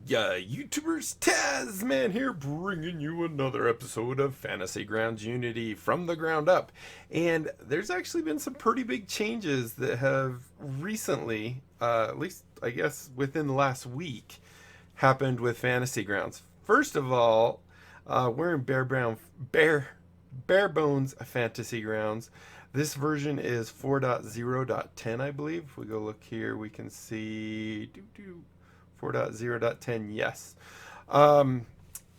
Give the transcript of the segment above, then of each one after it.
Yeah, YouTubers, Tasman here, bringing you another episode of Fantasy Grounds Unity from the ground up. And there's actually been some pretty big changes that have recently, at least I guess within the last week, happened with Fantasy Grounds. First of all, we're in bare bones Fantasy Grounds. This version is 4.0.10, I believe. If we go look here, we can see 4.0.10, yes. Um,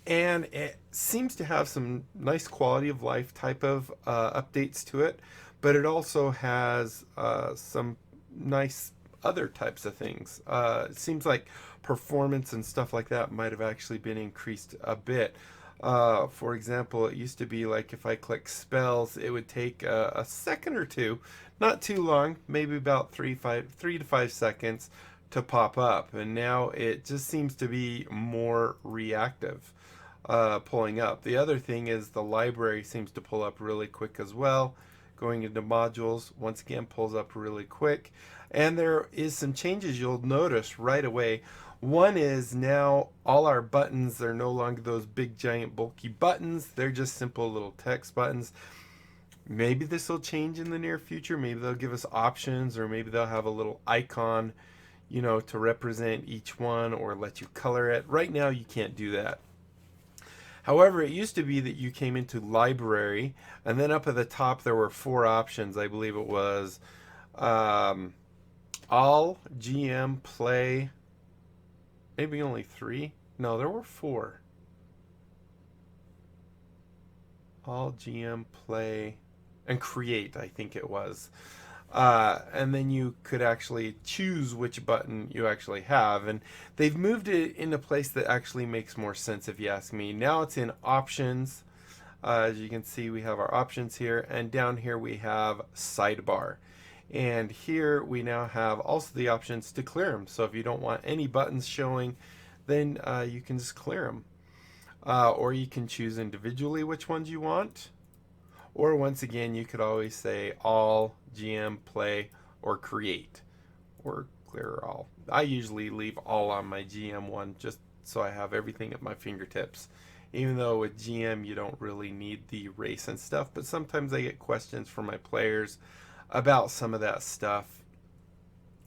and it seems to have some nice quality of life type of updates to it, but it also has some nice other types of things. It seems like performance and stuff like that might have actually been increased a bit. For example, it used to be like if I click spells, it would take a second or two, not too long, maybe about 3 to 5 seconds to pop up, and now it just seems to be more reactive, pulling up. The other thing is the library seems to pull up really quick as well. Going into modules, once again, pulls up really quick. And there is some changes you'll notice right away. One is now all our buttons are no longer those big giant bulky buttons. They're just simple little text buttons. Maybe this will change in the near future. Maybe they'll give us options, or maybe they'll have a little icon, to represent each one or let you color it. Right now, you can't do that. However, it used to be that you came into library, and then up at the top there were four options. I believe it was um, all, GM, play, maybe only three. No, there were four. All, GM, play, and create, I think it was. And then you could actually choose which button you actually have. And they've moved it in a place that actually makes more sense, if you ask me. Now it's in options. As you can see, we have our options here, and down here we have sidebar. And here we now have also the options to clear them. So if you don't want any buttons showing, then you can just clear them. Or you can choose individually which ones you want. Or once again, you could always say all, GM, play, or create, or clear all. I usually leave all on my GM one just so I have everything at my fingertips. Even though with GM you don't really need the race and stuff, but sometimes I get questions from my players about some of that stuff.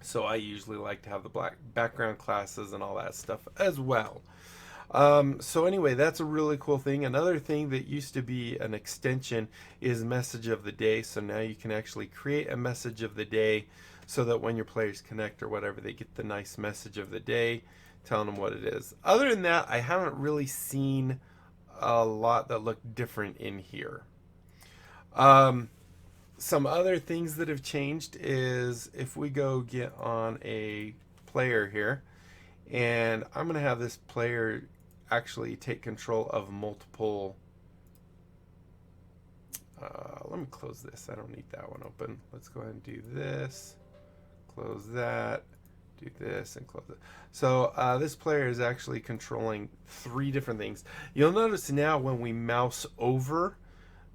So I usually like to have the black background classes and all that stuff as well. So anyway, that's a really cool thing. Another thing that used to be an extension is message of the day. So now you can actually create a message of the day so that when your players connect or whatever, they get the nice message of the day telling them what it is. Other than that, I haven't really seen a lot that look different in here. Um, some other things that have changed is if we go get on a player here, and I'm going to have this player actually take control of multiple. Let me close this. I don't need that one open. Let's go ahead and do this. Close that. Do this and close it. So this player is actually controlling three different things. You'll notice now when we mouse over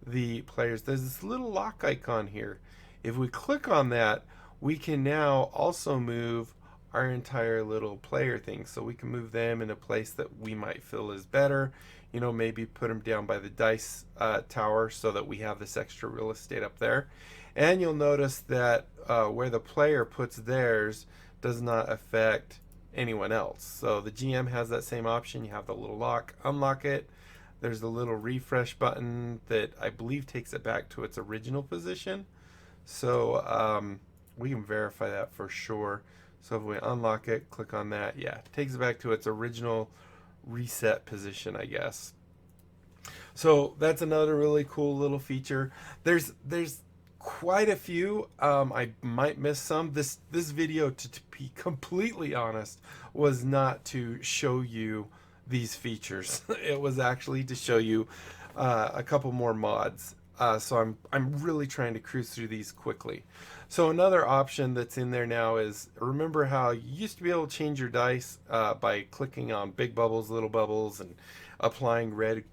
the players, there's this little lock icon here. If we click on that, we can now also move our entire little player thing. So we can move them in a place that we might feel is better. Maybe put them down by the dice tower so that we have this extra real estate up there. And you'll notice that where the player puts theirs does not affect anyone else. So the GM has that same option. You have the little lock, unlock it. There's the little refresh button that I believe takes it back to its original position. So we can verify that for sure. So if we unlock it, click on that, yeah, it takes it back to its original reset position, I guess. So that's another really cool little feature. There's quite a few. I might miss some. This video, to be completely honest, was not to show you these features. It was actually to show you a couple more mods. So I'm really trying to cruise through these quickly. So another option that's in there now is, remember how you used to be able to change your dice by clicking on big bubbles, little bubbles, and applying red,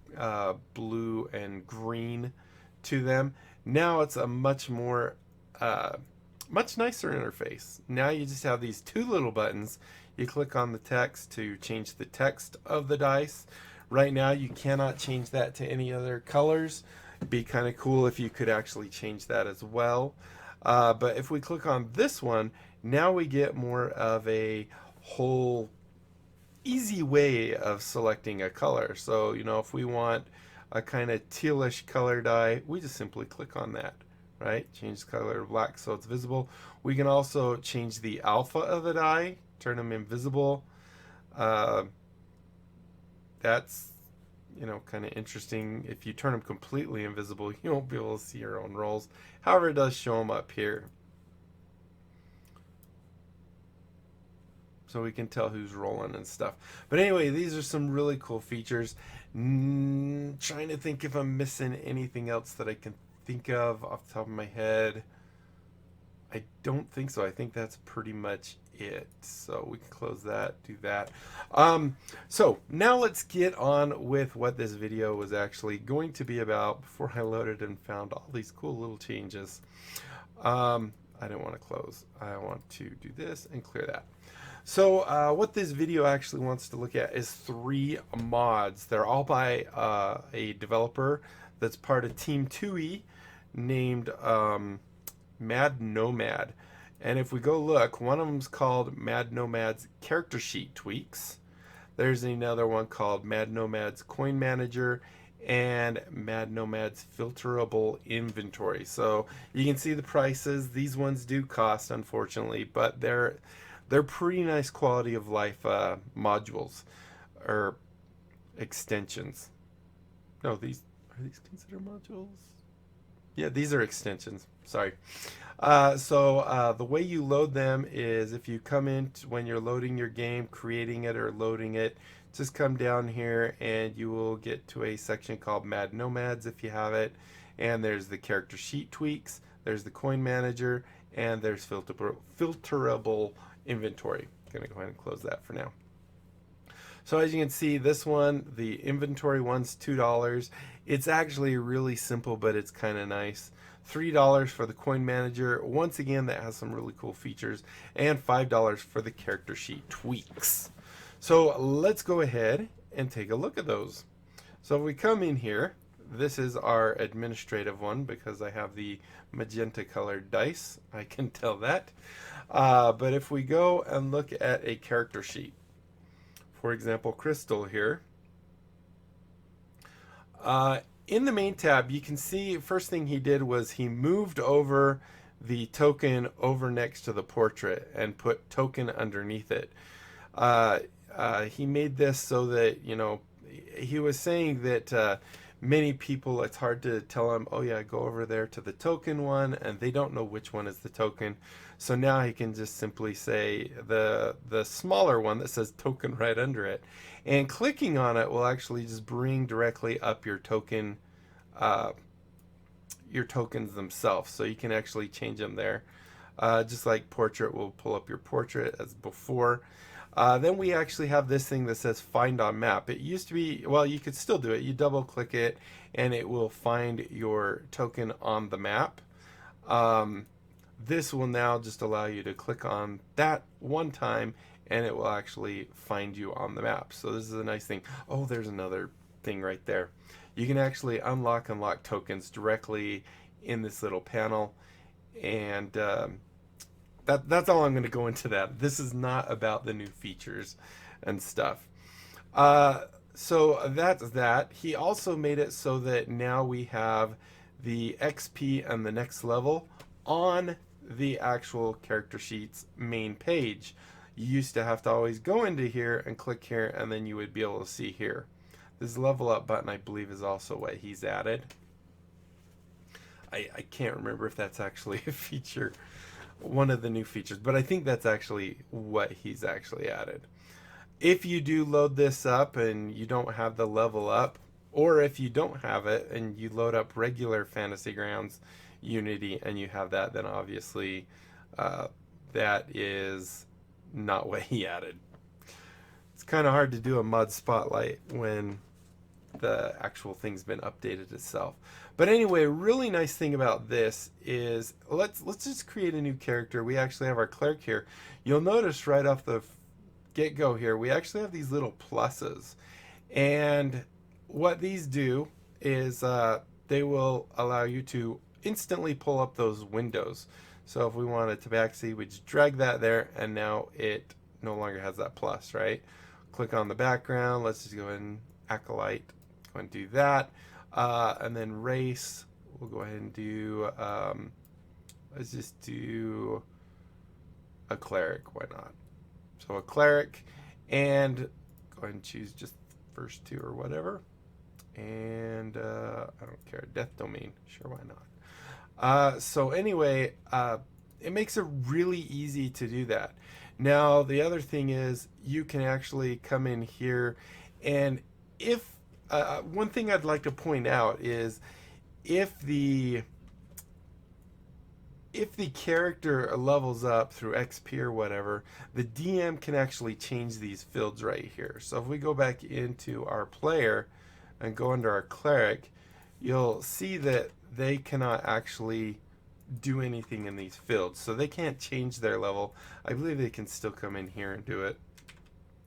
blue, and green to them. Now it's a much more much nicer interface. Now you just have these two little buttons. You click on the text to change the text of the dice. Right now you cannot change that to any other colors. It'd be kind of cool if you could actually change that as well. But if we click on this one, now we get more of a whole easy way of selecting a color. So, you know, if we want a kind of tealish color die, we just simply click on that, right? Change the color to black so it's visible. We can also change the alpha of the die, turn them invisible. That's, you know, kind of interesting. If you turn them completely invisible, you won't be able to see your own rolls. However, it does show them up here, so we can tell who's rolling and stuff. But anyway, these are some really cool features. Trying to think if I'm missing anything else that I can think of off the top of my head. I don't think so. I think that's pretty much it. So we can close that, do that. So now let's get on with what this video was actually going to be about before I loaded and found all these cool little changes. I didn't want to close. I want to do this and clear that. So what this video actually wants to look at is 3 mods. They're all by a developer that's part of Team 2E named Mad Nomad. And if we go look, one of them's called Mad Nomad's Character Sheet Tweaks. There's another one called Mad Nomad's Coin Manager and Mad Nomad's Filterable Inventory. So you can see the prices. These ones do cost, unfortunately, but they're pretty nice quality of life modules or extensions. No, are these considered modules? Yeah, these are extensions. Sorry. So the way you load them is if you come in when you're loading your game, creating it or loading it, just come down here and you will get to a section called Mad Nomads if you have it. And there's the character sheet tweaks, there's the coin manager, and there's filterable inventory. I'm going to go ahead and close that for now. So as you can see, this one, the inventory one's $2. It's actually really simple, but it's kind of nice. $3 for the coin manager. Once again, that has some really cool features. And $5 for the character sheet tweaks. So let's go ahead and take a look at those. So if we come in here, this is our administrative one because I have the magenta colored dice. I can tell that. But if we go and look at a character sheet, for example, Crystal here, in the main tab, you can see first thing he did was he moved over the token over next to the portrait and put token underneath it. He made this so that, you know, he was saying that many people, it's hard to tell them, oh yeah, go over there to the token one, and they don't know which one is the token. So now he can just simply say the smaller one that says token right under it, and clicking on it will actually just bring directly up your token, your tokens themselves. So you can actually change them there, just like portrait will pull up your portrait as before. Then we actually have this thing that says find on map. It used to be, well, you could still do it. You double click it and it will find your token on the map. This will now just allow you to click on that one time and it will actually find you on the map. So this is a nice thing. Oh, there's another thing right there. You can actually unlock tokens directly in this little panel, and that's all I'm going to go into that. This is not about the new features and stuff. So that's that. He also made it so that now we have the XP and the next level on the actual character sheet's main page. You used to have to always go into here and click here, and then you would be able to see here. This level up button, I believe, is also what he's added. I can't remember if that's actually a feature, one of the new features, but I think that's actually what he's actually added. If you do load this up and you don't have the level up, or if you don't have it and you load up regular Fantasy Grounds Unity and you have that, then obviously that is not what he added. It's kind of hard to do a mod spotlight when the actual thing's been updated itself. But anyway, a really nice thing about this is let's just create a new character. We actually have our cleric here. You'll notice right off the get-go here, we actually have these little pluses. And what these do is they will allow you to instantly pull up those windows. So if we wanted tabaxi, we just drag that there, and now it no longer has that plus, right? Click on the background. Let's just go ahead and acolyte. Go and do that. And then race, we'll go ahead and do, let's just do a cleric. Why not? So a cleric, and go ahead and choose just the first two or whatever. And I don't care. Death domain. Sure, why not? So anyway, it makes it really easy to do that. Now, the other thing is you can actually come in here, and if one thing I'd like to point out is if the character levels up through XP or whatever, the DM can actually change these fields right here. So if we go back into our player and go under our cleric, you'll see that they cannot actually do anything in these fields. So they can't change their level. I believe they can still come in here and do it.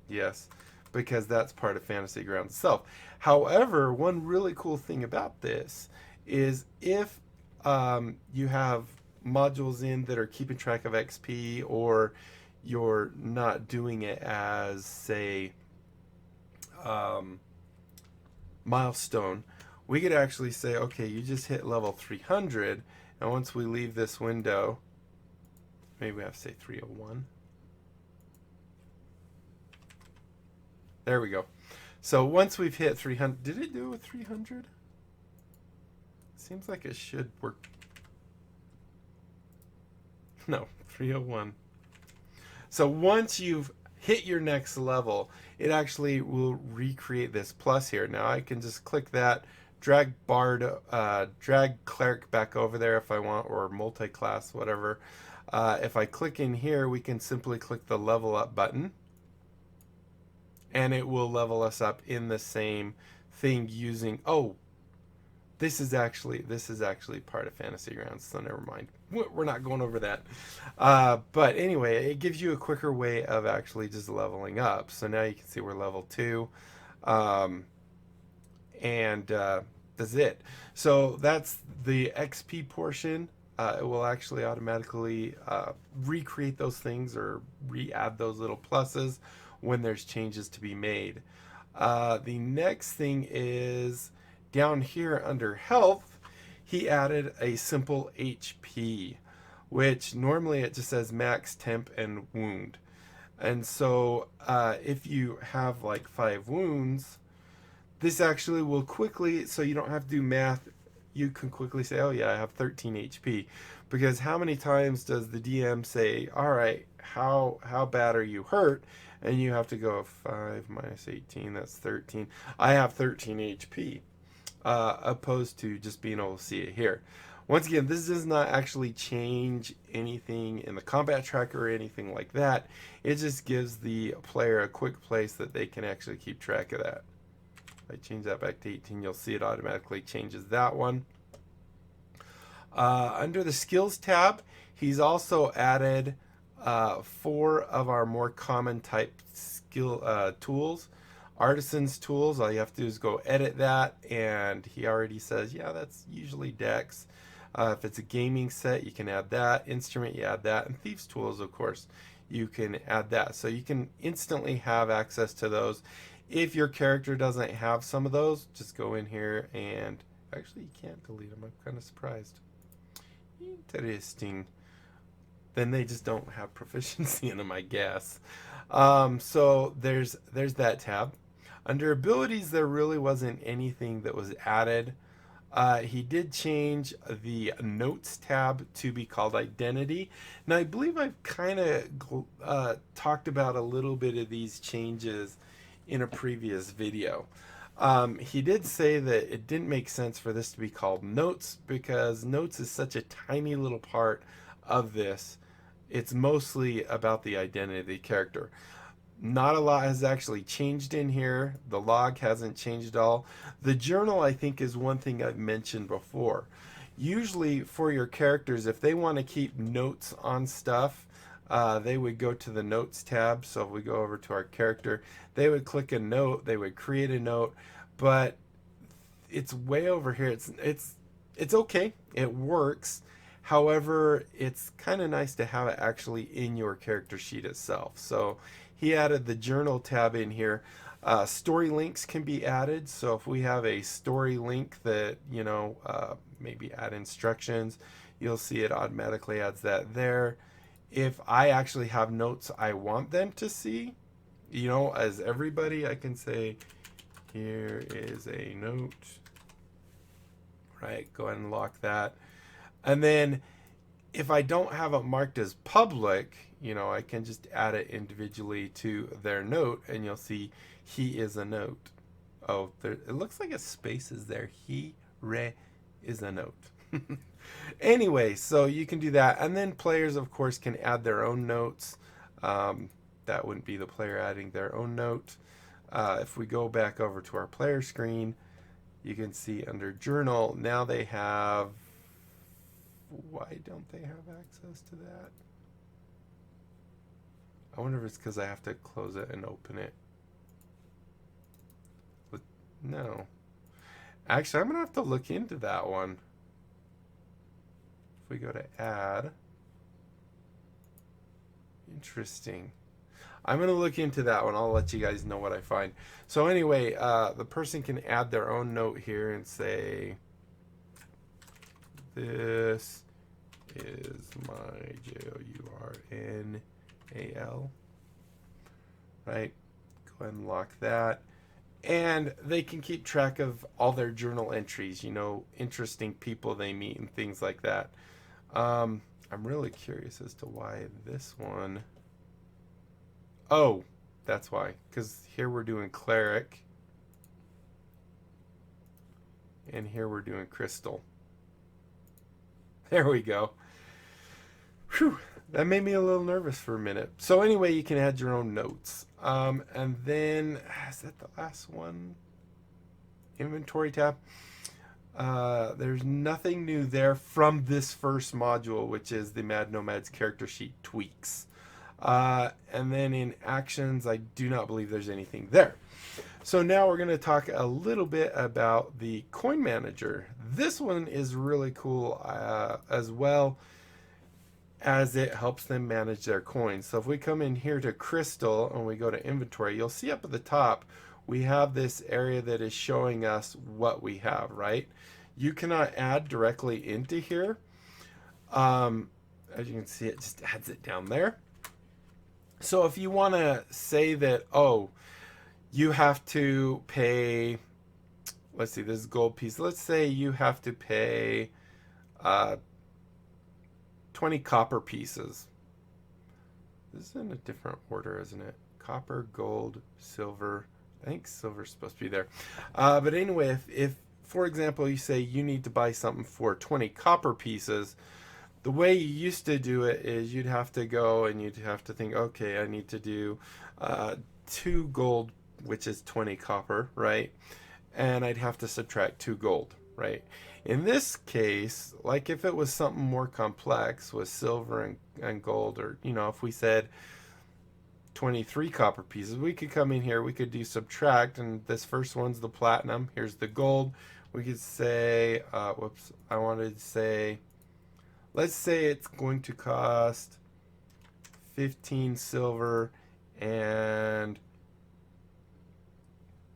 Yes, because that's part of Fantasy Grounds itself. However, one really cool thing about this is if you have modules in that are keeping track of XP, or you're not doing it as, say, milestone, we could actually say, okay, you just hit level 300, and once we leave this window, maybe we have to say 301. There we go. So once we've hit 300, did it do a 300? Seems like it should work. No, 301. So once you've hit your next level, it actually will recreate this plus here. Now I can just click that, drag Bard, drag Cleric back over there if I want, or multi-class, whatever. If I click in here, we can simply click the level up button, and it will level us up in the same thing using, oh, this is actually part of Fantasy Grounds, so never mind. We're not going over that. But anyway, it gives you a quicker way of actually just leveling up. So now you can see we're level 2. And that's it. So that's the XP portion. It will actually automatically recreate those things or re-add those little pluses when there's changes to be made. The next thing is down here under health, he added a simple HP, which normally it just says max temp and wound. And so if you have like 5 wounds, this actually will quickly, so you don't have to do math, you can quickly say, oh yeah, I have 13 HP. Because how many times does the DM say, all right, how bad are you hurt? And you have to go 5 minus 18, that's 13. I have 13 HP. Opposed to just being able to see it here. Once again, this does not actually change anything in the combat tracker or anything like that. It just gives the player a quick place that they can actually keep track of that. If I change that back to 18, you'll see it automatically changes that one. Under the skills tab, he's also added 4 of our more common type skill tools. Artisan's tools, all you have to do is go edit that, and he already says, yeah, that's usually Dex. If it's a gaming set, you can add that. Instrument, you add that. And Thieves tools, of course, you can add that. So you can instantly have access to those. If your character doesn't have some of those, just go in here and actually you can't delete them. I'm kind of surprised. Interesting. Then they just don't have proficiency in them, I guess. So there's that tab. Under abilities, there really wasn't anything that was added. He did change the notes tab to be called identity. Now, I believe I've kind of talked about a little bit of these changes in a previous video. He did say that it didn't make sense for this to be called notes because notes is such a tiny little part of this. It's mostly about the identity of the character. Not a lot has actually changed in here. The log hasn't changed at all. The journal, I think, is one thing I've mentioned before. Usually for your characters, if they want to keep notes on stuff, they would go to the notes tab. So if we go over to our character, they would click a note, they would create a note, but it's way over here. It's okay. It works. However, it's kind of nice to have it actually in your character sheet itself. So he added the journal tab in here. Story links can be added. So if we have a story link that, maybe add instructions, you'll see it automatically adds that there. If I actually have notes I want them to see, as everybody, I can say, here is a note, right? Go ahead and lock that. And then if I don't have it marked as public, I can just add it individually to their note, and you'll see he is a note. Oh, there, it looks like a space is there. He re is a note. Anyway, so you can do that. And then players, of course, can add their own notes. That wouldn't be the player adding their own note. If we go back over to our player screen, you can see under journal, now they have, why don't they have access to that? I wonder if it's because I have to close it and open it. No. Actually, I'm going to have to look into that one. If we go to add. Interesting. I'm going to look into that one. I'll let you guys know what I find. So anyway, the person can add their own note here and say, this is my JOURNAL. Right? Go ahead and lock that. And they can keep track of all their journal entries, interesting people they meet and things like that. I'm really curious as to why this one. Oh, that's why. Because here we're doing cleric. And here we're doing crystal. There we go. Whew, that made me a little nervous for a minute. So anyway, you can add your own notes. And then, is that the last one? Inventory tab. There's nothing new there from this first module, which is the Mad Nomad's character sheet tweaks. And then in actions, I do not believe there's anything there. So now we're going to talk a little bit about the coin manager. This one is really cool as well, as it helps them manage their coins. So if we come in here to crystal and we go to inventory, you'll see up at the top we have this area that is showing us what we have, right? You cannot add directly into here. As you can see, it just adds it down there. So if you want to say that, oh, you have to pay, let's see, this is gold piece. Let's say you have to pay 20 copper pieces. This is in a different order, isn't it? Copper, gold, silver. I think silver's supposed to be there. But anyway, if for example, you say you need to buy something for 20 copper pieces, the way you used to do it is you'd have to go and you'd have to think, okay, I need to do 2 gold, which is 20 copper, right? And I'd have to subtract 2 gold, right? In this case, like if it was something more complex with silver and gold, or, if we said 23 copper pieces, we could come in here, we could do subtract, and this first one's the platinum, here's the gold. We could say, I wanted to say, let's say it's going to cost 15 silver and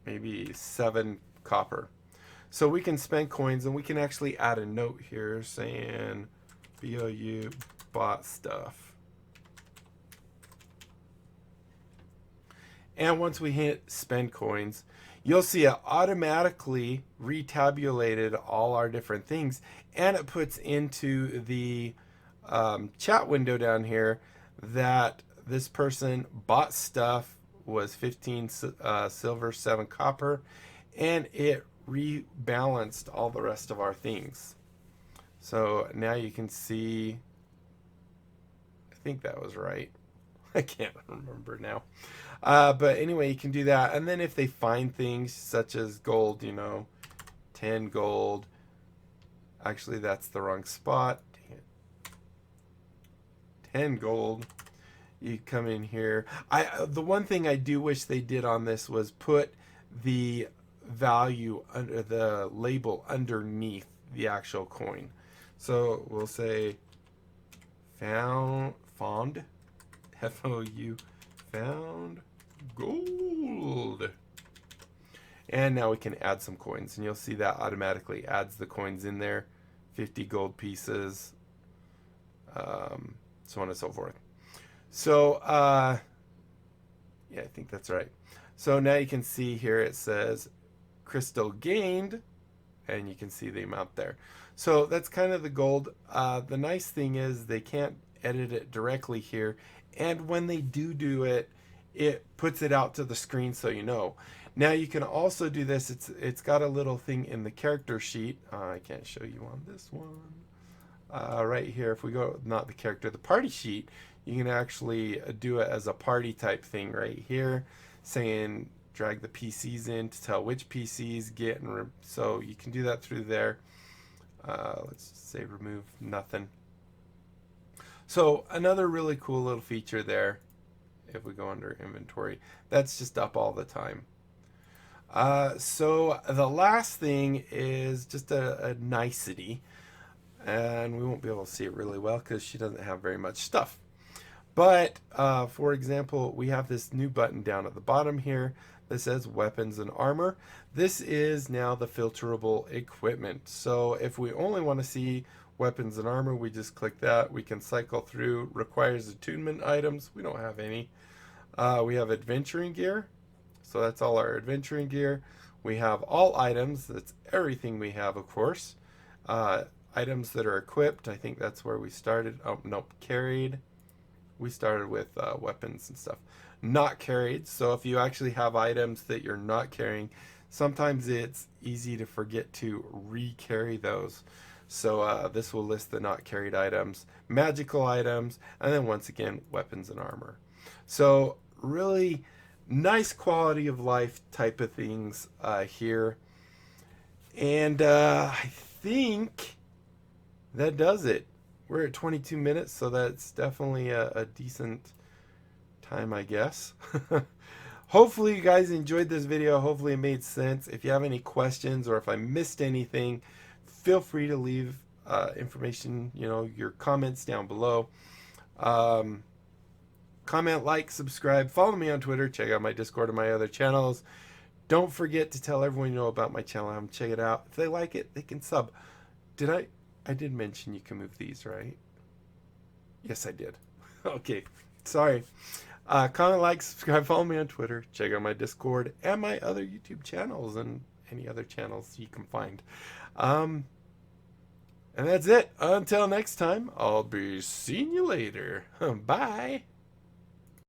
maybe 7 copper. So we can spend coins, and we can actually add a note here saying BOU bought stuff. And once we hit spend coins, you'll see it automatically retabulated all our different things, and it puts into the chat window down here that this person bought stuff, was 15 silver, 7 copper, and it rebalanced all the rest of our things. So now you can see, I think that was right. I can't remember now. But anyway, you can do that. And then if they find things such as gold, 10 gold. Actually, that's the wrong spot. Dang it. 10 gold. You come in here. The one thing I do wish they did on this was put the value under the label underneath the actual coin. So we'll say found FOU found gold. And now we can add some coins, and you'll see that automatically adds the coins in there. 50 gold pieces, so on and so forth. So yeah, I think that's right. So now you can see here it says crystal gained, and you can see the amount there. So that's kind of the gold. The nice thing is they can't edit it directly here, and when they do it, it puts it out to the screen so you know. Now you can also do this. It's got a little thing in the character sheet. I can't show you on this one. Right here, if we go, not the character, the party sheet, you can actually do it as a party type thing right here, saying drag the PCs in to tell which PCs get, and so you can do that through there. Let's just say remove nothing. So another really cool little feature there, if we go under inventory, that's just up all the time. So the last thing is just a nicety, and we won't be able to see it really well because she doesn't have very much stuff. But for example, we have this new button down at the bottom here that says weapons and armor. This is now the filterable equipment. So if we only want to see weapons and armor, we just click that. We can cycle through. Requires attunement items. We don't have any. We have adventuring gear. So that's all our adventuring gear. We have all items. That's everything we have, of course. Items that are equipped. I think that's where we started. Oh, nope. Carried. We started with weapons and stuff. Not carried. So if you actually have items that you're not carrying, sometimes it's easy to forget to re-carry those. So this will list the not carried items, magical items, and then once again, weapons and armor. So really nice quality of life type of things here. And I think that does it. We're at 22 minutes, so that's definitely a decent time, I guess. Hopefully you guys enjoyed this video. Hopefully it made sense. If you have any questions or if I missed anything, feel free to leave information, your comments down below. Comment, like, subscribe, follow me on Twitter, check out my Discord and my other channels. Don't forget to tell everyone you know about my channel. Have them check it out. If they like it, they can sub. I did mention you can move these, right? Yes, I did. Okay, sorry. Comment, like, subscribe, follow me on Twitter, check out my Discord and my other YouTube channels and any other channels you can find. And that's it. Until next time, I'll be seeing you later. Bye.